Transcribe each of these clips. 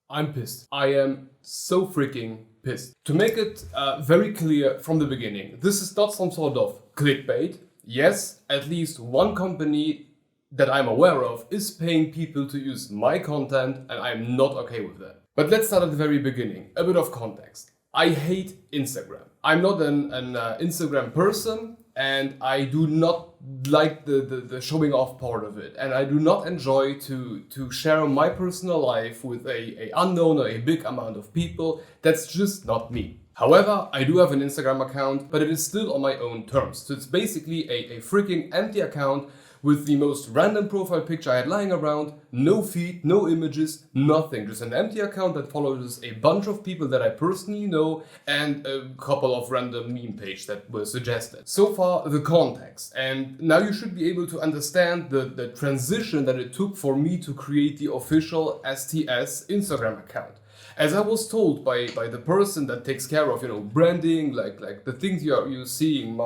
I'm pissed. I am so freaking pissed. To make it very clear from the beginning, this is not some sort of clickbait. Yes, at least one company that I'm aware of is paying people to use my content, and I'm not okay with that. But let's start at the very beginning. A bit of context. I hate Instagram. I'm not an Instagram person, and I do not like the showing off part of it. And I do not enjoy to share my personal life with a unknown or a big amount of people. That's just not me. However, I do have an Instagram account, but it is still on my own terms. So it's basically a freaking empty account with the most random profile picture I had lying around, no feed, no images, nothing. Just an empty account that follows a bunch of people that I personally know and a couple of random meme pages that were suggested. So far, the context. And now you should be able to understand the transition that it took for me to create the official STS Instagram account. As I was told by the person that takes care of, branding, like the things you're seeing,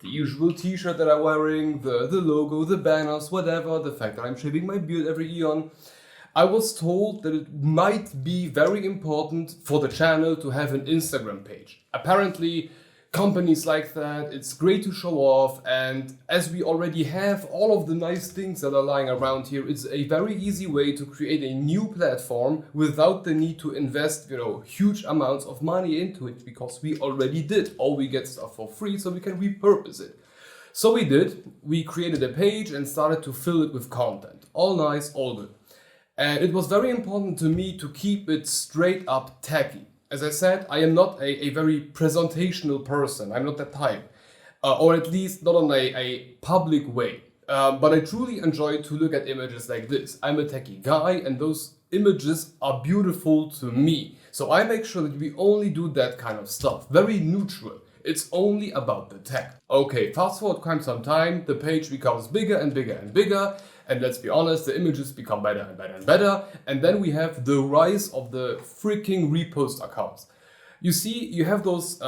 the usual t-shirt that I'm wearing, the logo, the banners, whatever, the fact that I'm shaving my beard every eon. I was told that it might be very important for the channel to have an Instagram page. Apparently, companies like that, it's great to show off, and as we already have all of the nice things that are lying around here, it's a very easy way to create a new platform without the need to invest, huge amounts of money into it, because we already did. All we get stuff for free, so we can repurpose it. So we did. We created a page and started to fill it with content. All nice, all good. And it was very important to me to keep it straight up tacky. As I said, I am not a very presentational person. I'm not that type. Or at least not on a public way. But I truly enjoy to look at images like this. I'm a techie guy, and those images are beautiful to me. So I make sure that we only do that kind of stuff. Very neutral. It's only about the tech. Okay, fast forward quite some time, the page becomes bigger and bigger and bigger. And let's be honest, the images become better and better and better. And then we have the rise of the freaking repost accounts. You see, you have those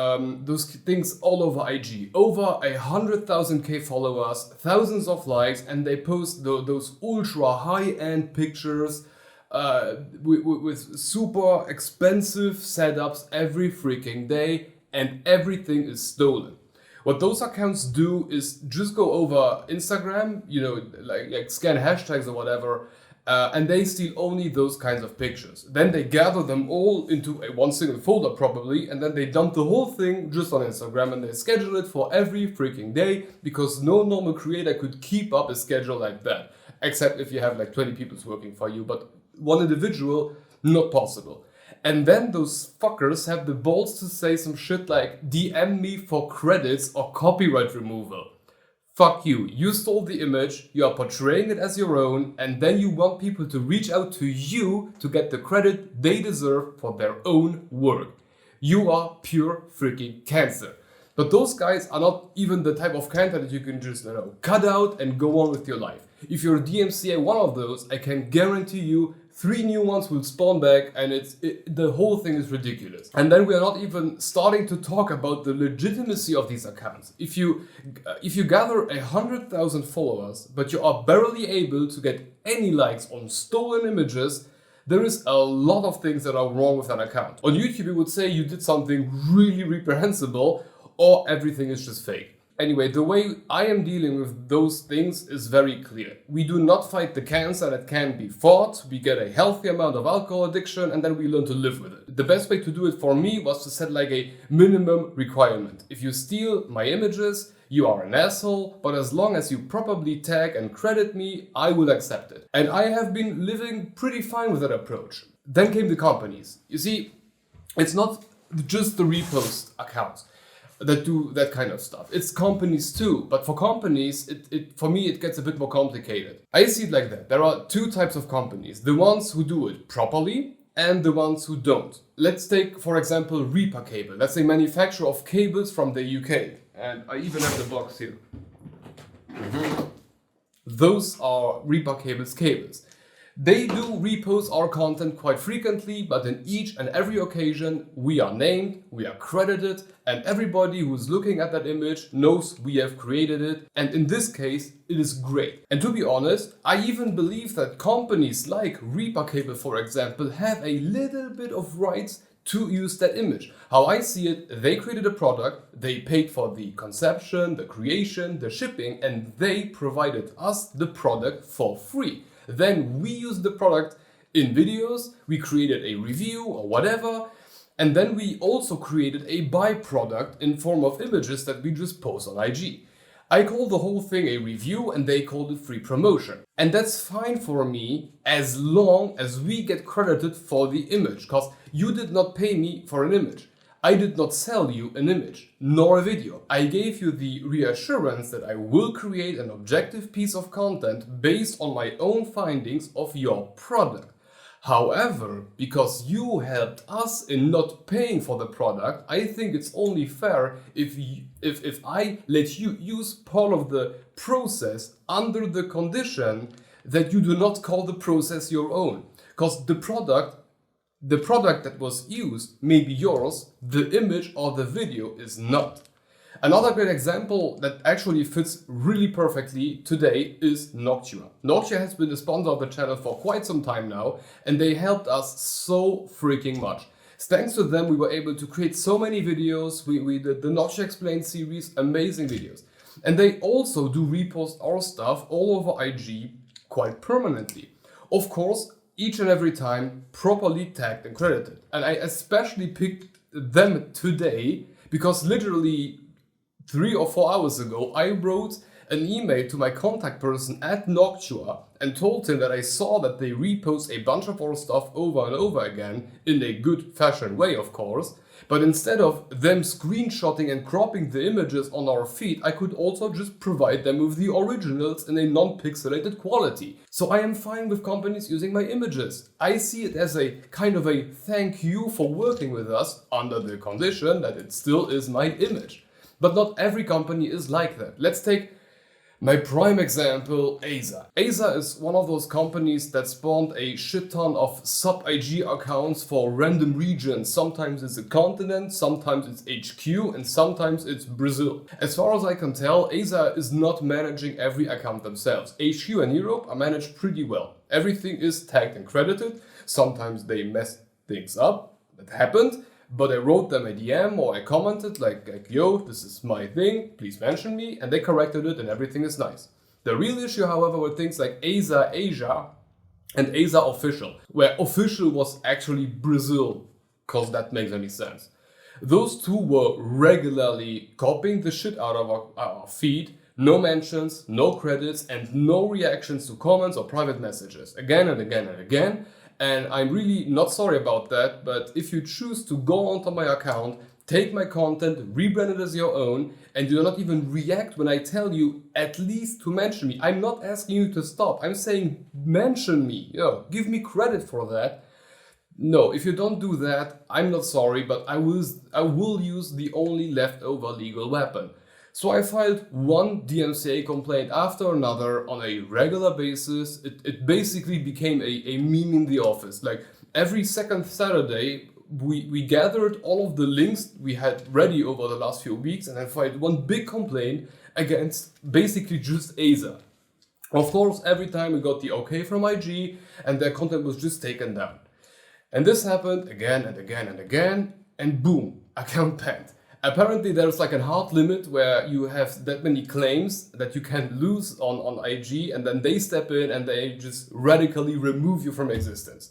things all over IG. Over 100,000 followers, thousands of likes, and they post those ultra high-end pictures with super expensive setups every freaking day, and everything is stolen. What those accounts do is just go over Instagram, like scan hashtags or whatever, and they steal only those kinds of pictures. Then they gather them all into one single folder probably, and then they dump the whole thing just on Instagram, and they schedule it for every freaking day, because no normal creator could keep up a schedule like that. Except if you have like 20 people working for you, but one individual, not possible. And then those fuckers have the balls to say some shit like, DM me for credits or copyright removal. Fuck you. You stole the image, you are portraying it as your own, and then you want people to reach out to you to get the credit they deserve for their own work. You are pure freaking cancer. But those guys are not even the type of cancer that you can just, cut out and go on with your life. If you're DMCA one of those, I can guarantee you 3 new ones will spawn back, and the whole thing is ridiculous. And then we are not even starting to talk about the legitimacy of these accounts. If you gather 100,000 followers, but you are barely able to get any likes on stolen images, there is a lot of things that are wrong with an account. On YouTube, you would say you did something really reprehensible, or everything is just fake. Anyway, the way I am dealing with those things is very clear. We do not fight the cancer that can be fought, we get a healthy amount of alcohol addiction, and then we learn to live with it. The best way to do it for me was to set like a minimum requirement. If you steal my images, you are an asshole, but as long as you properly tag and credit me, I will accept it. And I have been living pretty fine with that approach. Then came the companies. You see, it's not just the repost accounts that do that kind of stuff. It's companies too, but for companies, for me it gets a bit more complicated. I see it like that. There are 2 types of companies. The ones who do it properly and the ones who don't. Let's take, for example, Reaper Cable. That's a manufacturer of cables from the UK. And I even have the box here. Those are Reaper Cables cables. They do repost our content quite frequently, but in each and every occasion we are named, we are credited, and everybody who's looking at that image knows we have created it, and in this case it is great. And to be honest, I even believe that companies like Reaper Cable, for example, have a little bit of rights to use that image. How I see it, they created a product, they paid for the conception, the creation, the shipping, and they provided us the product for free. Then we used the product in videos, we created a review or whatever, and then we also created a byproduct in form of images that we just post on IG. I call the whole thing a review and they called it free promotion. And that's fine for me as long as we get credited for the image, because you did not pay me for an image. I did not sell you an image, nor a video. I gave you the reassurance that I will create an objective piece of content based on my own findings of your product. However, because you helped us in not paying for the product, I think it's only fair if I let you use part of the process under the condition that you do not call the process your own. Because the product that was used may be yours, the image or the video is not. Another great example that actually fits really perfectly today is Noctua. Noctua has been a sponsor of the channel for quite some time now, and they helped us so freaking much. Thanks to them, we were able to create so many videos. We did the Noctua Explained series, amazing videos. And they also do repost our stuff all over IG quite permanently. Of course, each and every time properly tagged and credited. And I especially picked them today because literally 3 or 4 hours ago, I wrote an email to my contact person at Noctua and told him that I saw that they repost a bunch of our stuff over and over again, in a good fashion way of course, but instead of them screenshotting and cropping the images on our feed, I could also just provide them with the originals in a non-pixelated quality. So I am fine with companies using my images. I see it as a kind of a thank you for working with us under the condition that it still is my image. But not every company is like that. Let's take my prime example, Aza. Aza is one of those companies that spawned a shit ton of sub-IG accounts for random regions. Sometimes it's a continent, sometimes it's HQ, and sometimes it's Brazil. As far as I can tell, Aza is not managing every account themselves. HQ and Europe are managed pretty well. Everything is tagged and credited. Sometimes they mess things up. That happened. But I wrote them a DM or I commented like, yo, this is my thing, please mention me, and they corrected it and everything is nice. The real issue, however, were things like Aza Asia and Aza Official, where official was actually Brazil, cause that makes any sense. Those two were regularly copying the shit out of our feed, no mentions, no credits, and no reactions to comments or private messages, again and again and again. And I'm really not sorry about that, but if you choose to go onto my account, take my content, rebrand it as your own, and you do not even react when I tell you at least to mention me. I'm not asking you to stop, I'm saying mention me, give me credit for that. No, if you don't do that, I'm not sorry, but I will use the only leftover legal weapon. So I filed one DMCA complaint after another on a regular basis. It basically became a meme in the office. Like every second Saturday, we gathered all of the links we had ready over the last few weeks and I filed one big complaint against basically just Aza. Of course, every time we got the okay from IG and their content was just taken down. And this happened again and again and again, and boom, account banned. Apparently there's like a hard limit where you have that many claims that you can lose on IG, and then they step in and they just radically remove you from existence.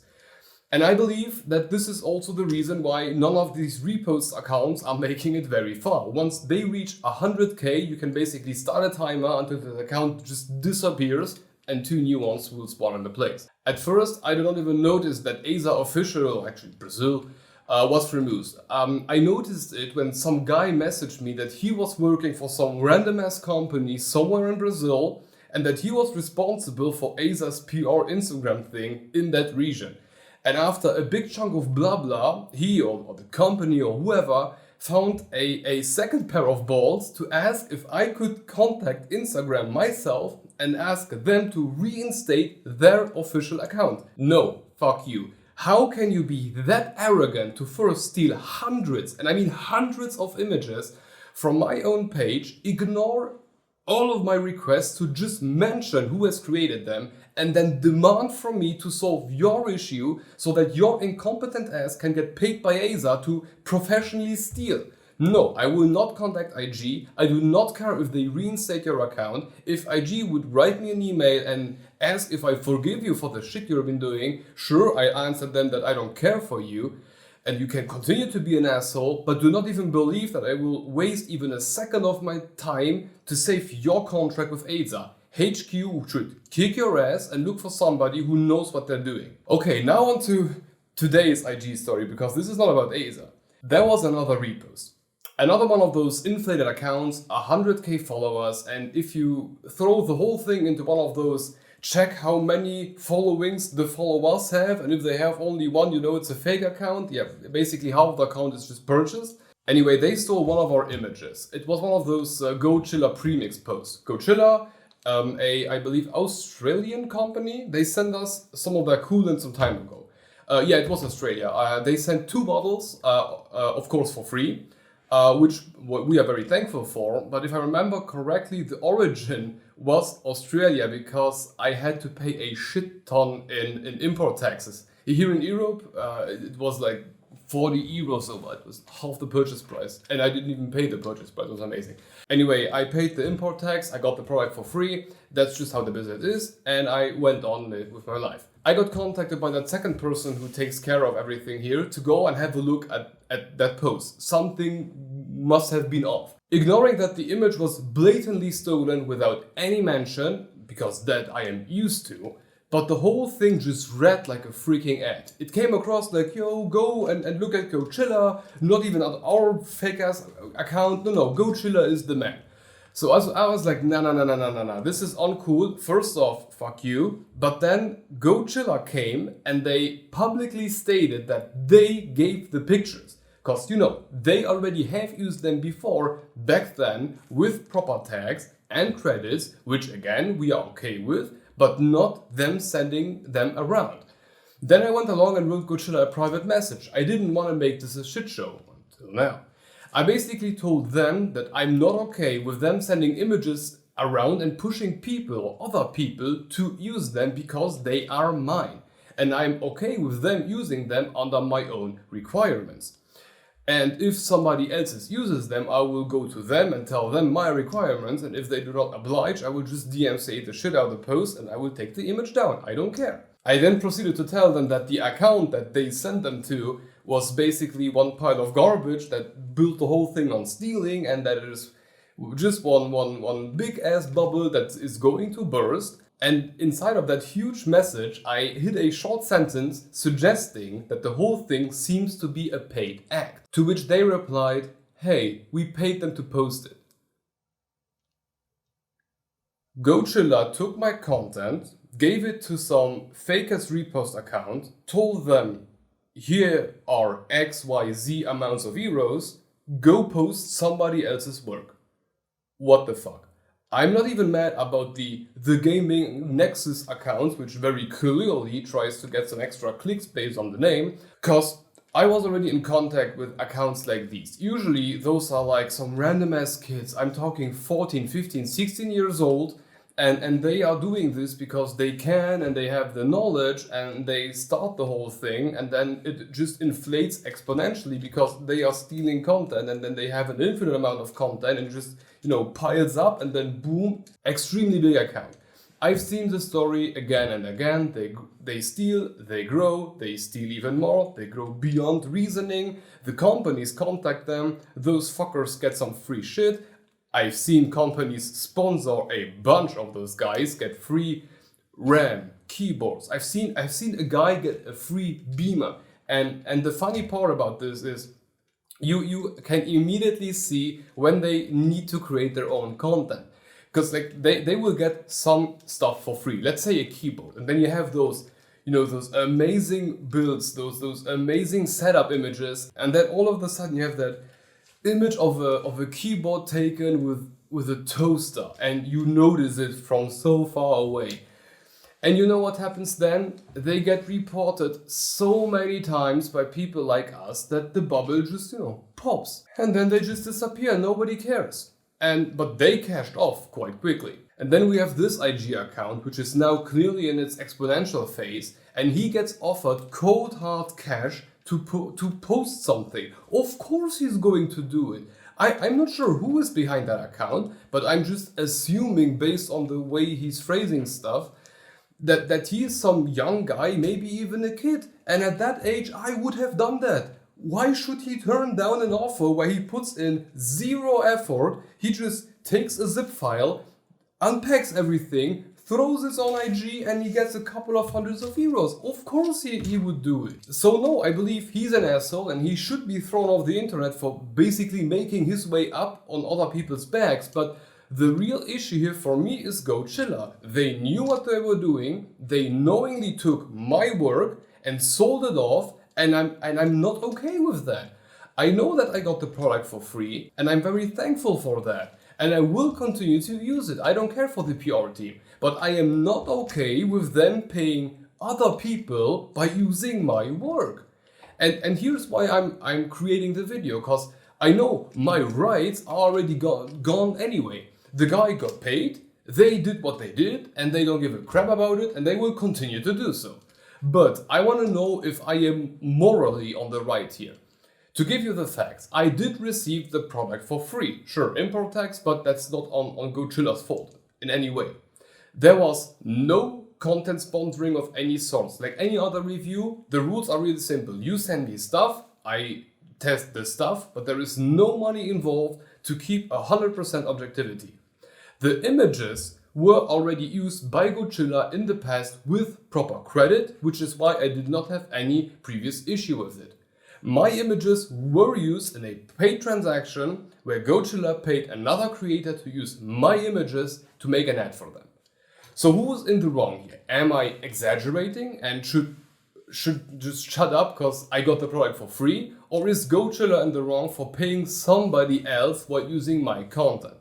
And I believe that this is also the reason why none of these repost accounts are making it very far. Once they reach 100k, you can basically start a timer until the account just disappears and 2 new ones will spawn into place. At first, I did not even notice that Aza Official, or actually Brazil, was removed. I noticed it when some guy messaged me that he was working for some random ass company somewhere in Brazil and that he was responsible for Aza's PR Instagram thing in that region. And after a big chunk of blah blah, he or the company or whoever found a second pair of balls to ask if I could contact Instagram myself and ask them to reinstate their official account. No, fuck you. How can you be that arrogant to first steal hundreds, and I mean hundreds of images from my own page, ignore all of my requests to just mention who has created them, and then demand from me to solve your issue so that your incompetent ass can get paid by ASA to professionally steal? No, I will not contact IG. I do not care if they reinstate your account. If IG would write me an email and ask if I forgive you for the shit you've been doing, sure, I answered them that I don't care for you. And you can continue to be an asshole, but do not even believe that I will waste even a second of my time to save your contract with ASA. HQ should kick your ass and look for somebody who knows what they're doing. Okay, now on to today's IG story, because this is not about ASA. There was another repost. Another one of those inflated accounts, 100k followers, and if you throw the whole thing into one of those check how many followings the followers have, and if they have only one, you know it's a fake account. Yeah, basically half the account is just purchased. Anyway, they stole one of our images. It was one of those Go Chilla premix posts. Go Chilla, I believe Australian company, they sent us some of their coolant some time ago. Yeah, it was Australia. They sent 2 bottles, of course for free, which we are very thankful for. But if I remember correctly, the origin was Australia, because I had to pay a shit ton in import taxes. Here in Europe, it was like 40 euros, so it was half the purchase price. And I didn't even pay the purchase price, it was amazing. Anyway, I paid the import tax, I got the product for free. That's just how the business is, and I went on with my life. I got contacted by that second person who takes care of everything here to go and have a look at that post. Something must have been off. Ignoring that the image was blatantly stolen without any mention, because that I am used to, but the whole thing just read like a freaking ad. It came across like, yo, go and look at Go Chilla, not even on our fake ass account. No, Go Chilla is the man. So I was like, no, this is uncool. First off, fuck you. But then Go Chilla came and they publicly stated that they gave the pictures. Because, you know, they already have used them before, back then, with proper tags and credits, which again, we are okay with, but not them sending them around. Then I went along and wrote Go Chilla a private message. I didn't want to make this a shit show until now. I basically told them that I'm not okay with them sending images around and pushing people, other people, to use them because they are mine. And I'm okay with them using them under my own requirements. And if somebody else uses them, I will go to them and tell them my requirements, and if they do not oblige, I will just DMCA the shit out of the post and I will take the image down. I don't care. I then proceeded to tell them that the account that they sent them to was basically one pile of garbage that built the whole thing on stealing, and that it is just one big ass bubble that is going to burst. And inside of that huge message, I hid a short sentence suggesting that the whole thing seems to be a paid act. To which they replied, hey, we paid them to post it. Go Chilla took my content, gave it to some fake-ass repost account, told them, here are XYZ amounts of euros, go post somebody else's work. What the fuck? I'm not even mad about the Gaming Nexus account, which very clearly tries to get some extra clicks based on the name, cause I was already in contact with accounts like these. Usually those are like some random ass kids, I'm talking 14, 15, 16 years old, and they are doing this because they can and they have the knowledge and they start the whole thing, and then it just inflates exponentially because they are stealing content, and then they have an infinite amount of content and just, you know, piles up, and then boom, extremely big account. I've seen the story again and again. They steal, they grow, they steal even more, they grow beyond reasoning. The companies contact them, those fuckers get some free shit. I've seen companies sponsor a bunch of those guys, get free RAM, keyboards. I've seen a guy get a free beamer. And the funny part about this is you can immediately see when they need to create their own content. Because like they will get some stuff for free. Let's say a keyboard, and then you have those, you know, those amazing builds, those amazing setup images, and then all of a sudden you have that image of a keyboard taken with a toaster, and you notice it from so far away. And you know what happens then? They get reported so many times by people like us that the bubble just, pops. And then they just disappear, nobody cares. But they cashed off quite quickly. And then we have this IG account, which is now clearly in its exponential phase, and he gets offered cold hard cash to post something. Of course he's going to do it. I'm not sure who is behind that account, but I'm just assuming based on the way he's phrasing stuff that he is some young guy, maybe even a kid. And at that age, I would have done that. Why should he turn down an offer where he puts in zero effort? He just takes a zip file, unpacks everything, throws it on IG, and he gets a couple of hundreds of euros. Of course he would do it. So no, I believe he's an asshole and he should be thrown off the internet for basically making his way up on other people's backs. But the real issue here for me is GoChilla. They knew what they were doing, they knowingly took my work and sold it off, and I'm not okay with that. I know that I got the product for free, and I'm very thankful for that. And I will continue to use it. I don't care for the PR team. But I am not okay with them paying other people by using my work. And here's why I'm creating the video, because I know my rights are already gone anyway. The guy got paid, they did what they did, and they don't give a crap about it, and they will continue to do so. But I want to know if I am morally on the right here. To give you the facts, I did receive the product for free. Sure, import tax, but that's not on GoChilla's fault in any way. There was no content sponsoring of any sort. Like any other review, the rules are really simple. You send me stuff, I test the stuff, but there is no money involved to keep 100% objectivity. The images were already used by GoChilla in the past with proper credit, which is why I did not have any previous issue with it. My images were used in a paid transaction where GoChilla paid another creator to use my images to make an ad for them. So who's in the wrong here? Am I exaggerating and should just shut up because I got the product for free? Or is GoChilla in the wrong for paying somebody else while using my content?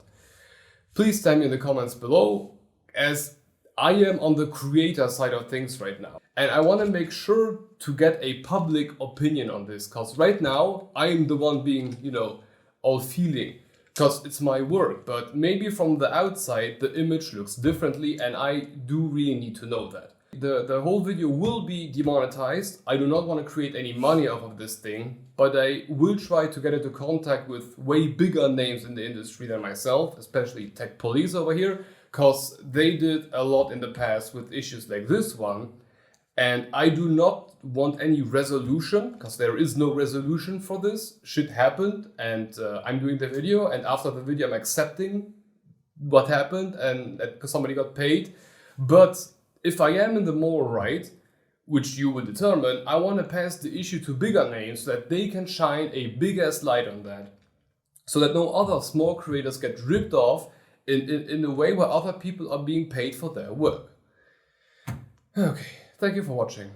Please tell me in the comments below, as I am on the creator side of things right now. And I want to make sure to get a public opinion on this, because right now I am the one being, all feeling, because it's my work. But maybe from the outside the image looks differently, and I do really need to know that. The whole video will be demonetized. I do not want to create any money off of this thing, but I will try to get into contact with way bigger names in the industry than myself, especially Tech Police over here, because they did a lot in the past with issues like this one. And I do not want any resolution, because there is no resolution for this. Shit happened, and I'm doing the video, and after the video I'm accepting what happened and that somebody got paid. But if I am in the moral right, which you will determine, I want to pass the issue to bigger names so that they can shine a big ass light on that, so that no other small creators get ripped off in a way where other people are being paid for their work. Okay, thank you for watching.